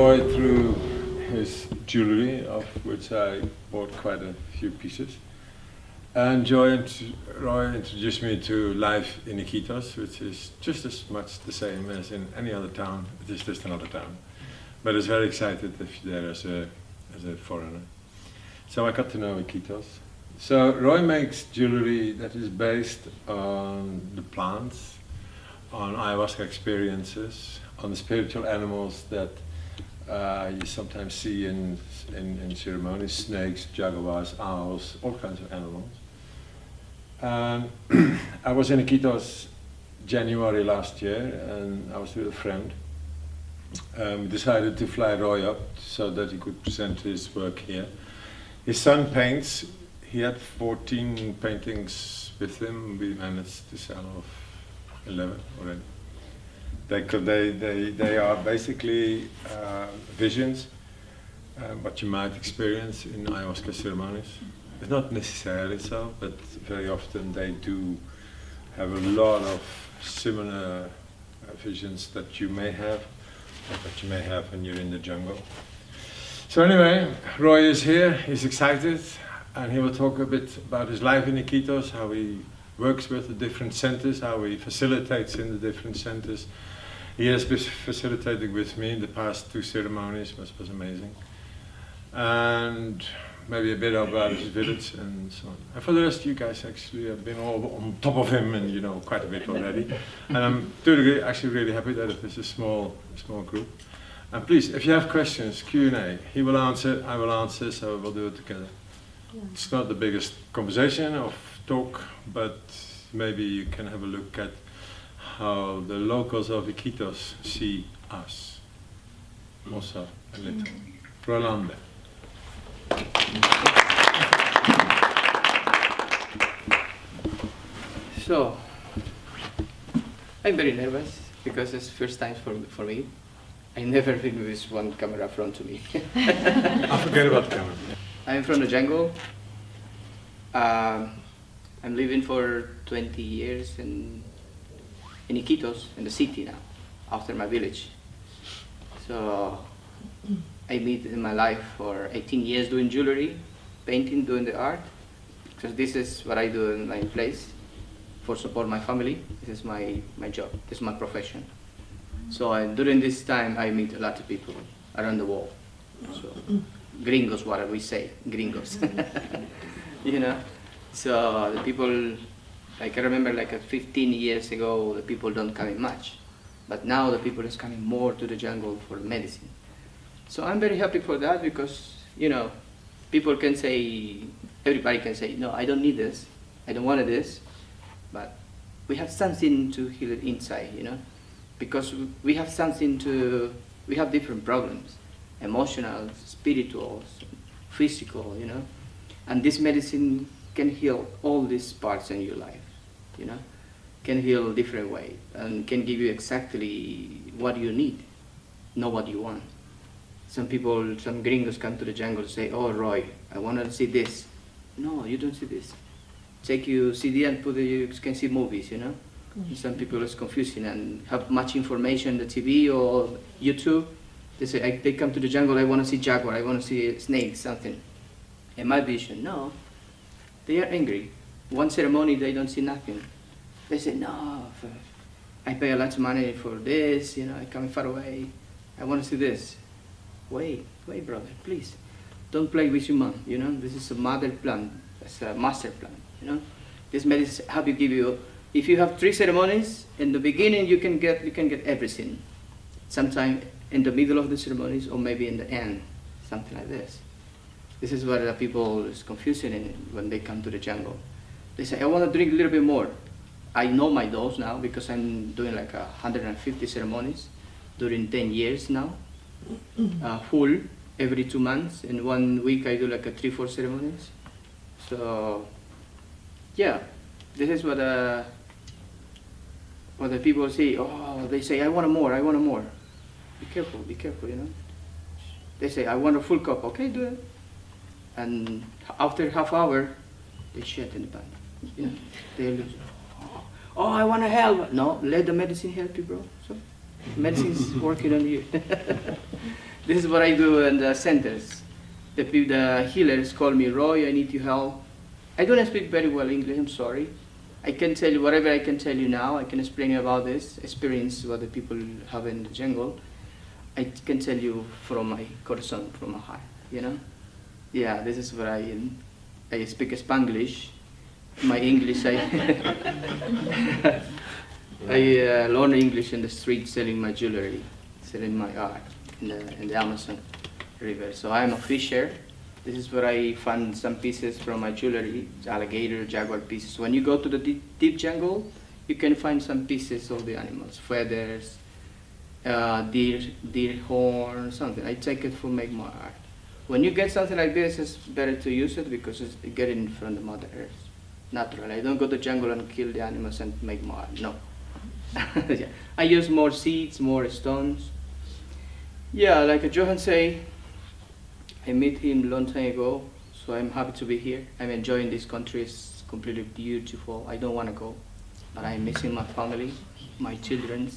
Roy through his jewellery, of which I bought quite a few pieces. And Roy introduced me to life in Iquitos, which is just as much the same as in any other town. It is just another town. But it's very excited if you're there as a foreigner. So I got to know Iquitos. So Roy makes jewellery that is based on the plants, on ayahuasca experiences, on the spiritual animals that you sometimes see in ceremonies: snakes, jaguars, owls, all kinds of animals. And I was in Iquitos January last year, and I was with a friend. We decided to fly Roy up so that he could present his work here. His son paints. He had 14 paintings with him. We managed to sell off 11 already. They are basically visions, what you might experience in ayahuasca ceremonies. It's not necessarily so, but very often they do have a lot of similar visions that you may have, or that you may have when you're in the jungle. So anyway, Roy is here, he's excited, and he will talk a bit about his life in Iquitos, how he works with the different centers, how he facilitates in the different centers. He has been facilitating with me in the past 2 ceremonies, which was amazing. And maybe a bit about his village and so on. And for the rest, you guys actually have been all on top of him and you know quite a bit already. And I'm actually really happy that it is a small group. And please, if you have questions, Q&A, he will answer, I will answer, so we'll do it together. Yeah. It's not the biggest conversation or talk, but maybe you can have a look at how the locals of Iquitos see us. Also a little. Roylander. So, I'm very nervous because it's first time for me. I never been with one camera front to me. I forget about the camera. I'm from the jungle. I'm living for 20 years in Iquitos, in the city now, after my village. So I made in my life for 18 years doing jewelry, painting, doing the art, because this is what I do in my place for support my family. This is my job, this is my profession. So during this time I meet a lot of people around the world. So gringos, what we say, gringos. You know, so the people, like I remember like 15 years ago, the people don't come in much, but now the people is coming more to the jungle for medicine. So I'm very happy for that because, you know, people can say, everybody can say, no, I don't need this, I don't want this, but we have something to heal it inside, you know, because we have we have different problems, emotional, spiritual, physical, you know, and this medicine can heal all these parts in your life, you know, can heal different way and can give you exactly what you need, not what you want. Some people, some gringos come to the jungle and say, oh Roy, I want to see this. No, you don't see this. Take your CD and you can see movies, you know. Mm-hmm. Some people is confusing and have much information on the TV or YouTube. They say, they come to the jungle, I want to see jaguar, I want to see snake, something. In my vision, no. They are angry. One ceremony, they don't see nothing. They say, no, I pay a lot of money for this, you know, I come far away, I want to see this. Wait, brother, please. Don't play with your mom, you know. This is a mother plan, it's a master plan, you know. This medicine help you give you, if you have 3 ceremonies, in the beginning you can get everything. Sometime in the middle of the ceremonies or maybe in the end, something like this. This is what the people is confusing when they come to the jungle. They say, I want to drink a little bit more. I know my dose now because I'm doing like 150 ceremonies during 10 years now. Full every 2 months. In 1 week I do like 3-4 ceremonies. So yeah, this is what the people say. Oh, they say I want more, I want more. Be careful, you know. They say I want a full cup. Okay, do it. And after half hour, they shit in the pan. You know, they lose. Oh, I want to help. No, let the medicine help you, bro. So medicine is working on you. This is what I do in the centers. The healers call me, Roy, I need your help. I don't speak very well English, I'm sorry. I can tell you whatever I can tell you now. I can explain about this experience, what the people have in the jungle. I can tell you from my corazón, from my heart, you know? Yeah, this is what I speak Spanglish. My English, I learn English in the street selling my jewelry, selling my art in the Amazon River. So I'm a fisher. This is where I find some pieces from my jewelry, alligator, jaguar pieces. When you go to the deep jungle, you can find some pieces of the animals, feathers, deer horn, something. I take it for make my art. When you get something like this, it's better to use it because it's getting from the Mother Earth, natural. I don't go to the jungle and kill the animals and make more art. No. Yeah. I use more seeds, more stones. Yeah, like Johan say, I met him a long time ago, so I'm happy to be here. I'm enjoying this country. It's completely beautiful. I don't want to go, but I'm missing my family, my children.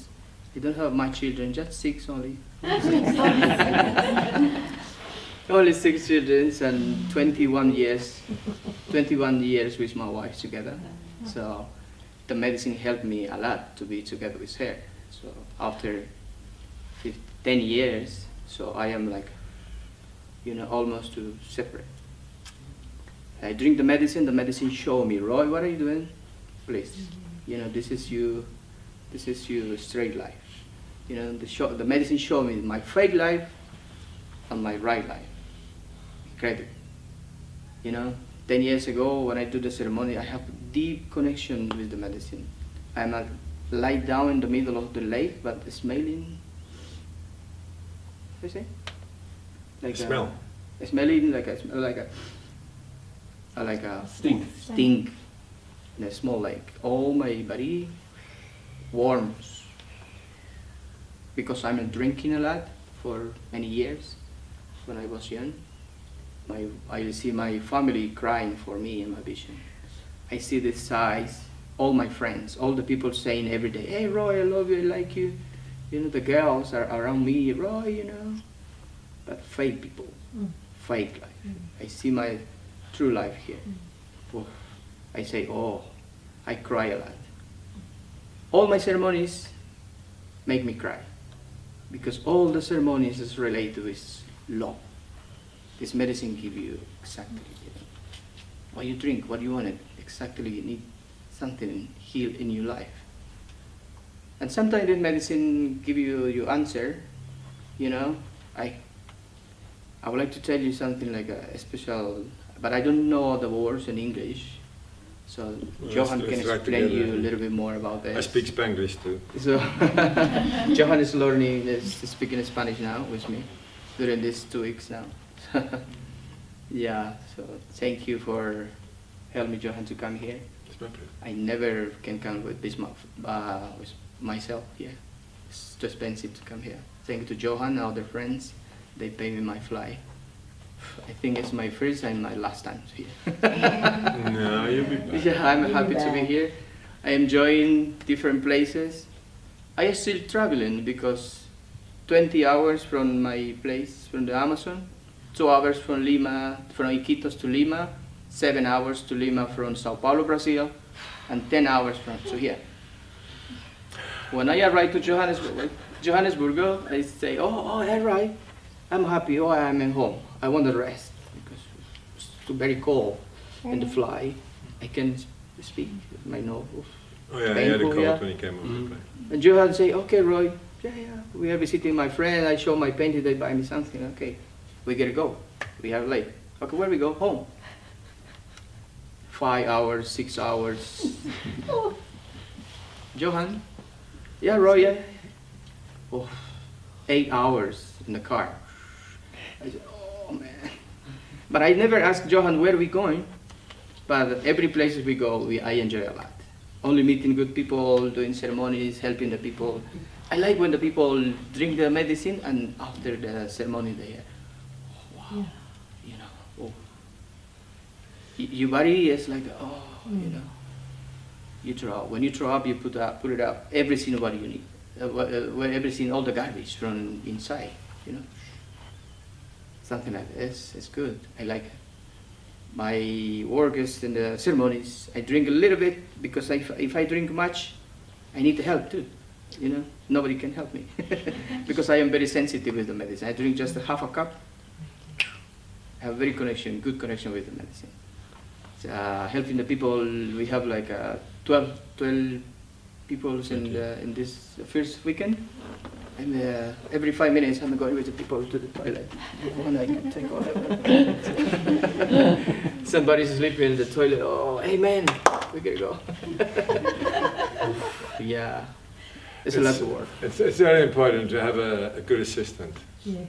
I don't have my children, just 6 only. Only 6 children and 21 years with my wife together. So the medicine helped me a lot to be together with her. So after 10 years, so I am like, you know, almost to separate. I drink the medicine show me, Roy, what are you doing? Please, you know, this is you straight life. You know, the medicine show me my fake life and my right life. Incredible. You know, 10 years ago when I do the ceremony, I have a deep connection with the medicine. I'm lie down in the middle of the lake, but smelling, what do you say? Like smell. Smelling like a stink in a small lake. All my body warms because I'm drinking a lot for many years. When I was young, I see my family crying for me in my vision. I see the size, all my friends, all the people saying every day, "Hey Roy, I love you, I like you." You know, the girls are around me, Roy, you know. But fake people, fake life. I see my true life here. Oh, I say, oh, I cry a lot. All my ceremonies make me cry because all the ceremonies is related with love. This medicine gives you exactly, you know, what you drink, what you want, exactly you need something heal in your life. And sometimes this medicine give you your answer, you know. I would like to tell you something like a special, but I don't know the words in English. So Johan can explain you a little bit more about this. I speak Spanglish too. So Johan is learning, is speaking Spanish now with me during these 2 weeks now. Yeah, so thank you for helping me, Johan, to come here. It's my pleasure. I never can come with this with myself here. It's too expensive to come here. Thank you to Johan and other friends. They pay me my fly. I think it's my first and my last time here. No, you'll be back. Yeah, I'm happy to be here. I am enjoying different places. I am still traveling because 20 hours from my place, from the Amazon, 2 hours from Lima, from Iquitos to Lima, 7 hours to Lima from Sao Paulo, Brazil, and 10 hours to here. When I arrive to Johannesburg, I say, oh, all right. I'm happy, I'm at home. I want to rest because it's too very cold in the fly. I can speak, my nose. Oh yeah, he had a painful, cold yeah. when he came on the plane. And Johan say, okay, Roy, yeah, we are visiting my friend. I show my painting, they buy me something. Okay, we gotta go. We are late. Okay, where we go? Home. 5 hours, 6 hours. Johan, yeah, Roy, yeah. Oh, 8 hours in the car. I said, oh man. But I never asked Johan where we going. But every place we go, I enjoy a lot. Only meeting good people, doing ceremonies, helping the people. I like when the people drink the medicine and after the ceremony they are, oh, wow, you know, oh. Your body is like, oh, you know. You throw up. When you throw up, you put it up. Every single body you need. Everything, all the garbage from inside, you know. something like this. It's good. I like it. My work is in the ceremonies. I drink a little bit because if I drink much, I need help too. You know, nobody can help me because I am very sensitive with the medicine. I drink just a half a cup. I have very good connection with the medicine. Helping the people. We have like 12 people in this first weekend. And every 5 minutes I'm going with the people to the toilet. And I can take all of it. Somebody's sleeping in the toilet. Oh, hey man, we gotta go. Yeah, it's a lot of work. It's very important to have a good assistant. Yeah.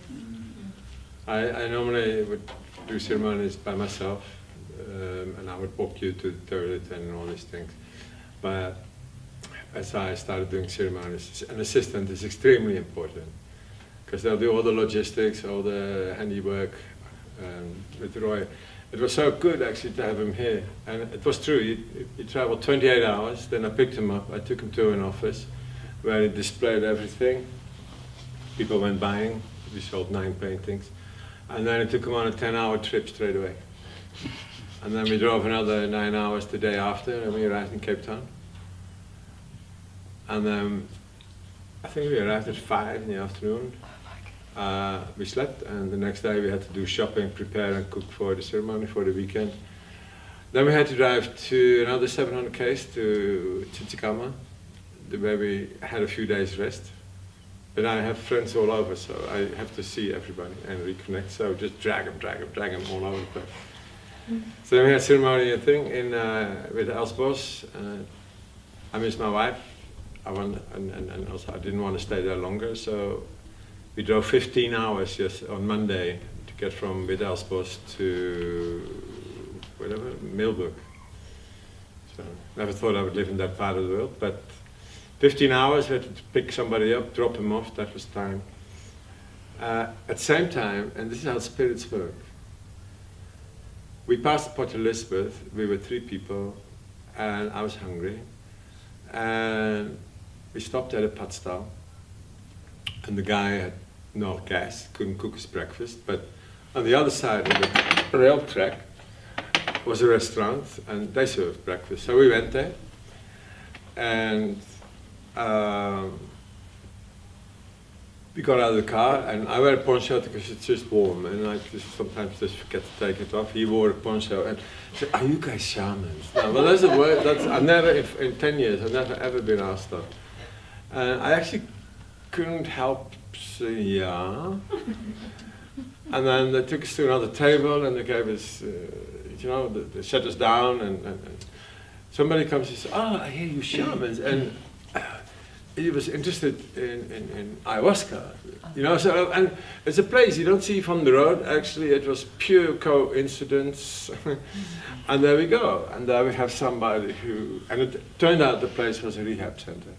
I normally would do ceremonies by myself, and I would walk you to the toilet and all these things. But as I started doing ceremonies, an assistant is extremely important because they'll do all the logistics, all the handiwork. With Roy, it was so good actually to have him here, and it was true. He traveled 28 hours. Then I picked him up. I took him to an office where he displayed everything. People went buying. We sold 9 paintings, and then I took him on a 10-hour trip straight away. And then we drove another 9 hours the day after, and we arrived in Cape Town. And then I think we arrived at 5 in the afternoon. We slept, and the next day we had to do shopping, prepare and cook for the ceremony for the weekend. Then we had to drive to another 700 km to Chichikama, where we had a few days rest. But I have friends all over, so I have to see everybody and reconnect. So just drag them all over the place. So then we had ceremony thing with Elsbos. I miss my wife. And also I didn't want to stay there longer, so we drove 15 hours just on Monday to get from Widelsbos to whatever, Middelburg. So never thought I would live in that part of the world, but 15 hours, we had to pick somebody up, drop him off, that was time. At the same time, and this is how spirits work, we passed Port Elizabeth, we were 3 people, and I was hungry. And we stopped at a padstal, and the guy had no gas, couldn't cook his breakfast, but on the other side of the rail track was a restaurant, and they served breakfast. So we went there, and we got out of the car, and I wear a poncho because it's just warm, and I sometimes just forget to take it off. He wore a poncho, and said, "Are you guys shamans?" No, well, that's a word that's I never, in 10 years, I've never ever been asked that. And I actually couldn't help saying yeah. And then they took us to another table, and they gave us, they set us down, and somebody comes and says, "Oh, I hear you shamans," and he was interested in ayahuasca, so, and it's a place you don't see from the road. Actually, it was pure coincidence. And there we go, and there we have somebody who, and it turned out the place was a rehab center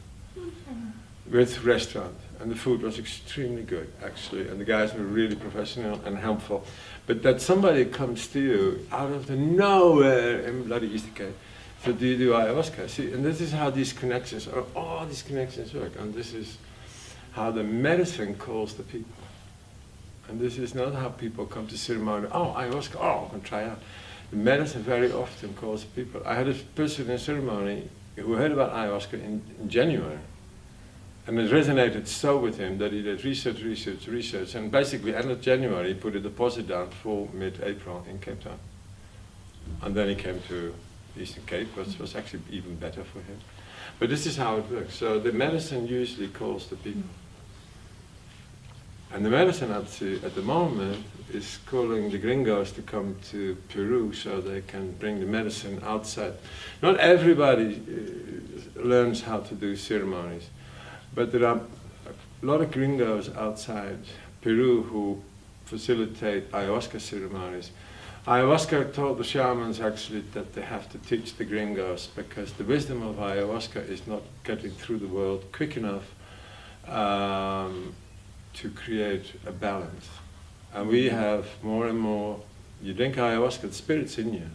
with restaurant, and the food was extremely good, actually, and the guys were really professional and helpful. But that somebody comes to you out of the nowhere in bloody Easter Cape, so do you do ayahuasca? See, and this is how these connections, all these connections work, and this is how the medicine calls the people. And this is not how people come to ceremony, oh, ayahuasca, oh, I can try out. The medicine very often calls people. I had a person in ceremony who heard about ayahuasca in January, and it resonated so with him that he did research, and basically end of January he put a deposit down for mid-April in Cape Town. And then he came to Eastern Cape, which was actually even better for him. But this is how it works. So the medicine usually calls the people. And the medicine at the moment is calling the gringos to come to Peru so they can bring the medicine outside. Not everybody learns how to do ceremonies, but there are a lot of gringos outside Peru who facilitate ayahuasca ceremonies. Ayahuasca told the shamans actually that they have to teach the gringos because the wisdom of ayahuasca is not getting through the world quick enough to create a balance. And we have more and more, you drink ayahuasca, the spirit's in you.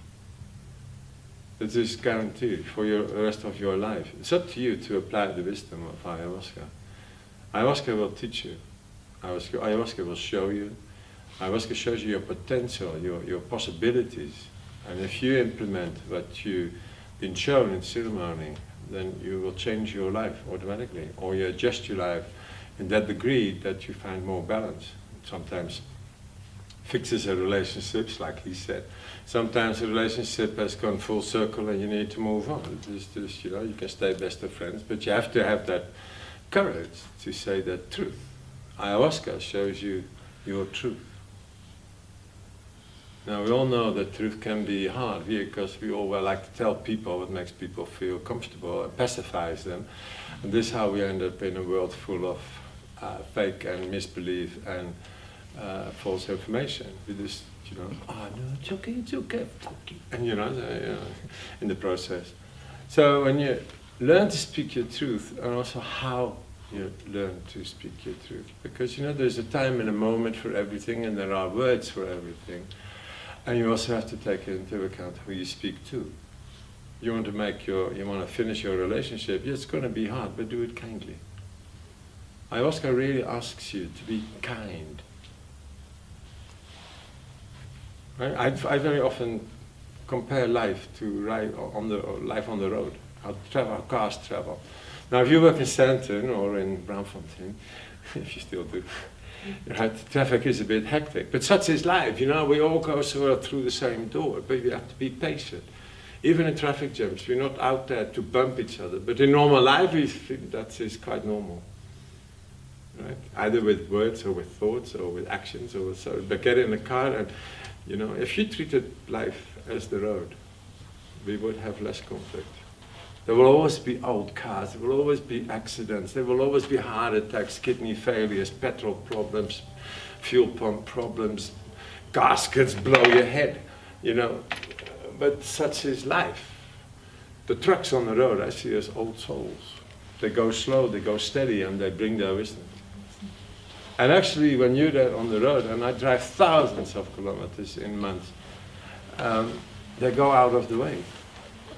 It is guaranteed for the rest of your life. It's up to you to apply the wisdom of ayahuasca. Ayahuasca will teach you. Ayahuasca will show you. Ayahuasca shows you your potential, your possibilities. And if you implement what you've been shown in ceremony, then you will change your life automatically, or you adjust your life in that degree that you find more balance. Sometimes fixes a relationships, like he said. Sometimes a relationship has gone full circle and you need to move on. Just, you know, you can stay best of friends, but you have to have that courage to say that truth. Ayahuasca shows you your truth. Now we all know that truth can be hard because we all like to tell people what makes people feel comfortable and pacifies them. And this is how we end up in a world full of fake and misbelief and false information. We just, you know, oh no, it's okay, and you know, in the process. So when you learn to speak your truth, and also how you learn to speak your truth, because you know there's a time and a moment for everything, and there are words for everything, and you also have to take into account who you speak to. You want to finish your relationship. Yeah, it's going to be hard, but do it kindly. Ayahuasca really asks you to be kind. Right? I very often compare life to life on the road, how cars travel. Now, if you work in Sandton or in Braamfontein, if you still do, right, traffic is a bit hectic. But such is life, you know, we all go sort of through the same door, but we have to be patient. Even in traffic jams, we're not out there to bump each other, but in normal life, we think that is quite normal. Right? Either with words or with thoughts or with actions or with so. But get in a car and, you know, if you treated life as the road, we would have less conflict. There will always be old cars, there will always be accidents, there will always be heart attacks, kidney failures, petrol problems, fuel pump problems, gaskets blow your head, you know. But such is life. The trucks on the road I see as old souls. They go slow, they go steady, and they bring their wisdom. And actually, when you're there on the road, and I drive thousands of kilometers in months, they go out of the way.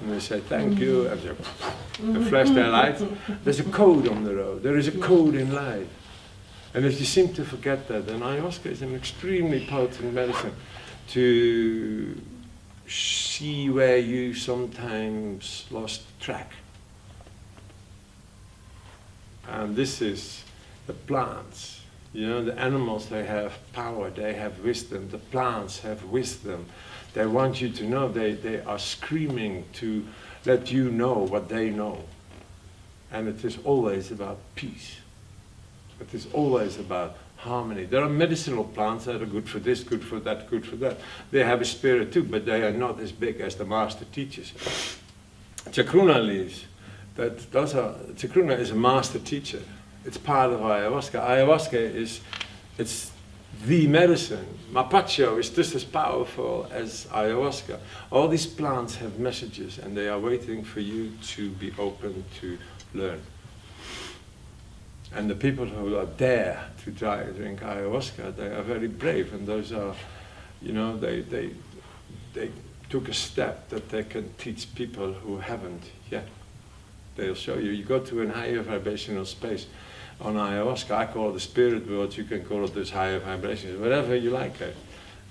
And they say, thank you, and they flash their lights. There's a code on the road. There is a code in life. And if you seem to forget that, then ayahuasca is an extremely potent medicine to see where you sometimes lost track. And this is the plants. You know, the animals, they have power, they have wisdom. The plants have wisdom. They want you to know, they are screaming to let you know what they know. And it is always about peace. It is always about harmony. There are medicinal plants that are good for this, good for that, good for that. They have a spirit too, but they are not as big as the master teachers. Chacruna leaves, Chacruna is a master teacher. It's part of ayahuasca. Ayahuasca it's the medicine. Mapacho is just as powerful as ayahuasca. All these plants have messages, and they are waiting for you to be open to learn. And the people who are dare to drink ayahuasca, they are very brave, and those are, you know, they took a step that they can teach people who haven't yet. They'll show you. You go to a higher vibrational space on ayahuasca. I call it the spirit world. You can call it this higher vibrations, whatever you like,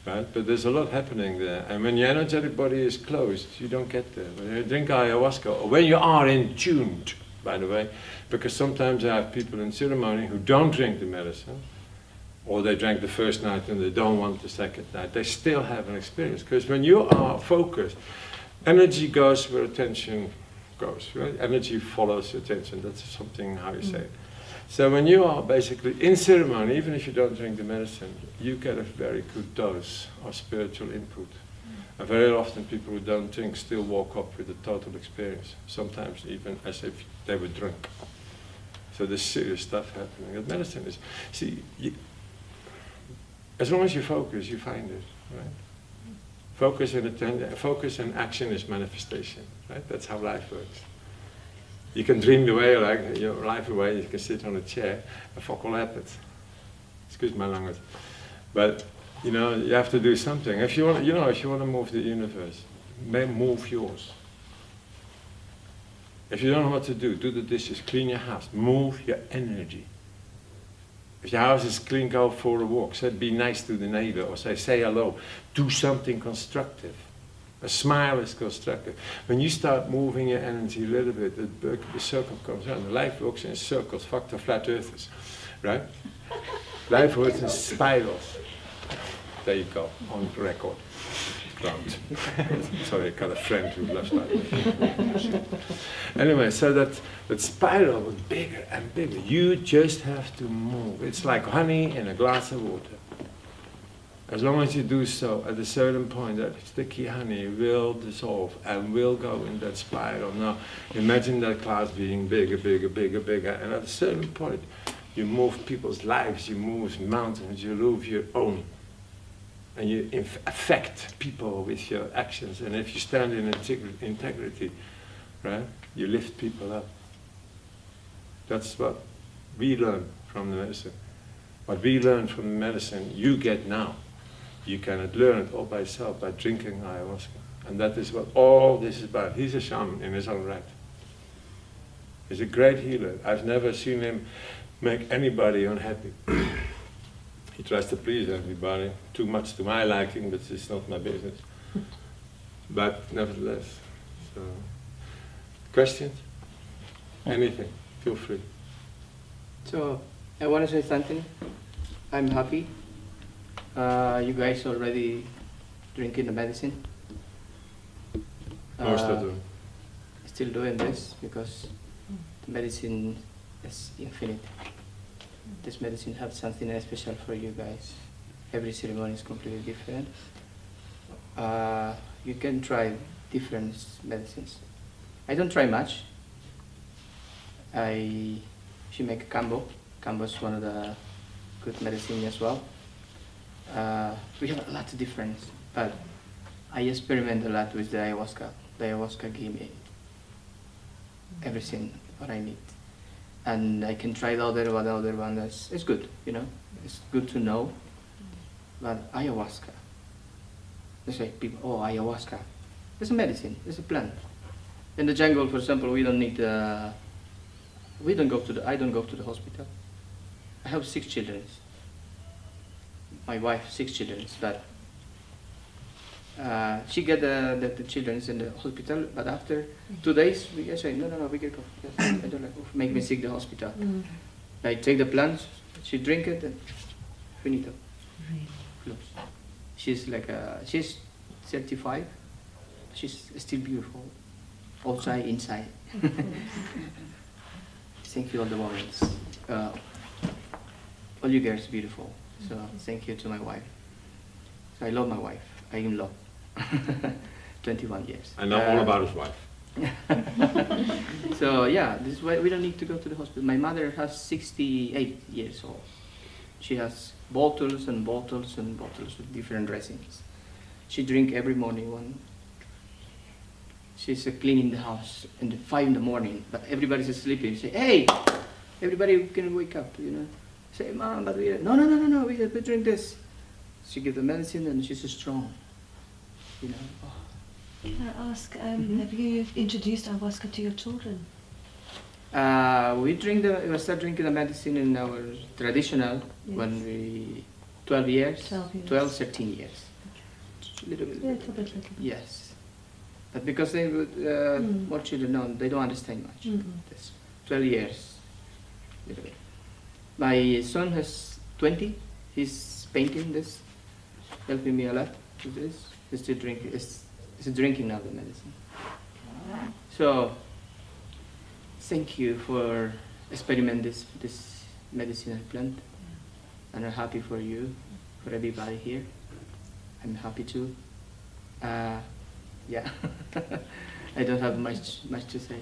right? But there's a lot happening there. And when your energetic body is closed, you don't get there. When you drink ayahuasca, or when you are in tuned, by the way, because sometimes I have people in ceremony who don't drink the medicine, or they drank the first night and they don't want the second night. They still have an experience, because when you are focused, energy goes where attention goes, right? Energy follows attention. That's something, how you say it. So when you are basically in ceremony, even if you don't drink the medicine, you get a very good dose of spiritual input. And very often people who don't drink still walk up with a total experience, sometimes even as if they were drunk. So there's serious stuff happening. And medicine is, see, as long as you focus, you find it, right? Focus and action is manifestation, right? That's how life works. You can dream your life away, you can sit on a chair, and fuck all happens. Excuse my language. But, you know, you have to do something. If you want, you know, if you want to move the universe, move yours. If you don't know what to do the dishes, clean your house, move your energy. If your house is clean, go for a walk. Say, be nice to the neighbor, or say hello. Do something constructive. A smile is constructive. When you start moving your energy a little bit, the circle comes around. Life works in circles. Fuck the flat earthers, right? Life works in spirals. There you go, on record. Ground. Sorry, I got a friend who loves that. Anyway, so that spiral was bigger and bigger. You just have to move. It's like honey in a glass of water. As long as you do so, at a certain point, that sticky honey will dissolve and will go in that spiral. Now, imagine that glass being bigger, bigger, bigger, bigger, and at a certain point, you move people's lives, you move mountains, you move your own. And you affect people with your actions. And if you stand in integrity, right, you lift people up. That's what we learn from the medicine. What we learn from the medicine, you get now. You cannot learn it all by yourself by drinking ayahuasca. And that is what all this is about. He's a shaman in his own right. He's a great healer. I've never seen him make anybody unhappy. He tries to please everybody, too much to my liking, but it's not my business. But nevertheless, so questions? Anything? Feel free. So I want to say something. I'm happy. You guys already drinking the medicine. Most of them. Still doing this because the medicine is infinite. This medicine has something special for you guys. Every ceremony is completely different. You can try different medicines. I don't try much. She make a combo. Combo is one of the good medicine as well. We have a lot of difference, but I experiment a lot with the ayahuasca. The ayahuasca gave me everything what I need. And I can try the other one. It's good, you know. It's good to know. But ayahuasca, they say people, oh, ayahuasca. It's a medicine. It's a plant. In the jungle, for example, we don't need. I don't go to the hospital. I have 6 children. My wife, 6 children, but she get the children in the hospital. But after 2 days, I say no, we can go. I don't like make me sick the hospital. I take the plants, she drink it, and finito. Close. She's like she's 35. She's still beautiful, outside, inside. Thank you all the moments. All you girls beautiful. So thank you to my wife. So I love my wife. I in love. 21 years. I know all about his wife. So yeah, this is why we don't need to go to the hospital. My mother has 68 years old. She has bottles and bottles and bottles with different resins. She drink every morning one. She's cleaning the house at 5 in the morning, but everybody's sleeping. Say, hey, everybody can wake up, you know. Say, Mom, but no, we drink this. She gives the medicine and she's strong, you know. Oh. Can I ask, have you introduced ayahuasca to your children? We start drinking the medicine in our traditional when we 12 years, 12, 13 years. Okay. Little bit. Yes, but because they would more children know, they don't understand much. This 12 years, little bit. My son has 20. He's painting this, helping me a lot with this. He's still drinking. He's drinking now the medicine. So, thank you for experiment this medicinal plant, and I'm happy for you, for everybody here. I'm happy too. Yeah, I don't have much to say.